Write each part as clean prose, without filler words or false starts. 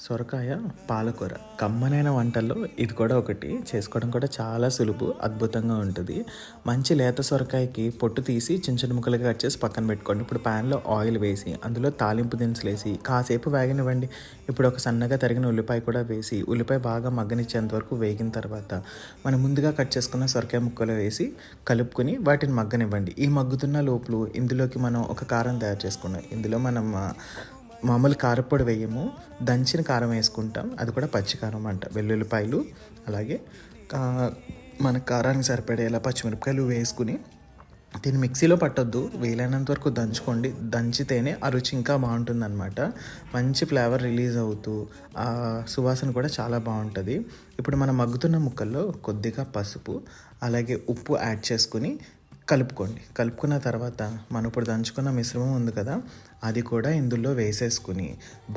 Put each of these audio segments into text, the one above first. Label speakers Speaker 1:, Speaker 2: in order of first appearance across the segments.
Speaker 1: సొరకాయ పాలకూర కమ్మనైన వంటల్లో ఇది కూడా ఒకటి. చేసుకోవడం కూడా చాలా సులువు, అద్భుతంగా ఉంటుంది. మంచి లేత సొరకాయకి పొట్టు తీసి చిన్న చిన్న ముక్కలుగా కట్ చేసి పక్కన పెట్టుకోండి. ఇప్పుడు ప్యాన్లో ఆయిల్ వేసి అందులో తాలింపు దినుసులు వేసి కాసేపు వేగనివ్వండి. ఇప్పుడు ఒక సన్నగా తరిగిన ఉల్లిపాయ కూడా వేసి ఉల్లిపాయ బాగా మగ్గనిచ్చేంత వరకు వేగిన తర్వాత మనం ముందుగా కట్ చేసుకున్న సొరకాయ ముక్కలు వేసి కలుపుకొని వాటిని మగ్గనివ్వండి. ఈ మగ్గుతున్న లోపల ఇందులోకి మనం ఒక కారం తయారు చేసుకున్నాం. ఇందులో మనం మామూలు కారపొడి వేయము, దంచిన కారం వేసుకుంటాం. అది కూడా పచ్చి కారం అంట. వెల్లుల్లిపాయలు అలాగే మన కారానికి సరిపడేలా పచ్చిమిరపకాయలు వేసుకుని దీన్ని మిక్సీలో పట్టొద్దు, వీలైనంత వరకు దంచుకోండి. దంచితేనే ఆ రుచి ఇంకా బాగుంటుందన్నమాట. మంచి ఫ్లేవర్ రిలీజ్ అవుతూ ఆ సువాసన కూడా చాలా బాగుంటుంది. ఇప్పుడు మనం మగ్గుతున్న ముక్కల్లో కొద్దిగా పసుపు అలాగే ఉప్పు యాడ్ చేసుకుని కలుపుకోండి. కలుపుకున్న తర్వాత మనం ఇప్పుడు దంచుకున్న మిశ్రమం ఉంది కదా, అది కూడా ఇందులో వేసేసుకుని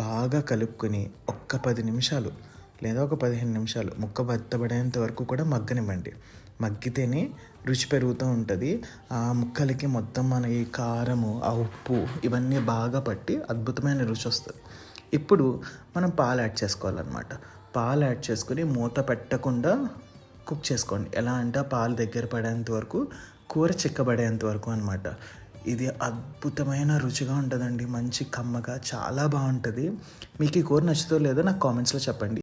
Speaker 1: బాగా కలుపుకొని ఒక్క 10 నిమిషాలు లేదా ఒక 15 నిమిషాలు ముక్క బద్దబడేంత వరకు కూడా మగ్గనివ్వండి. మగ్గితేనే రుచి పెరుగుతూ ఉంటుంది. ఆ ముక్కలకి మొత్తం మన ఈ కారము, ఆ ఉప్పు ఇవన్నీ బాగా పట్టి అద్భుతమైన రుచి వస్తుంది. ఇప్పుడు మనం పాలు యాడ్ చేసుకోవాలన్నమాట. పాలు యాడ్ చేసుకుని మూత పెట్టకుండా కుక్ చేసుకోండి. ఎలా అంటే పాలు దగ్గర పడేంత వరకు, కూర చిక్కబడేంత వరకు అనమాట. ఇది అద్భుతమైన రుచిగా ఉంటుందండి. మంచి కమ్మగా చాలా బాగుంటుంది. మీకు ఈ కూర నచ్చుతో లేదో నాకు కామెంట్స్లో చెప్పండి.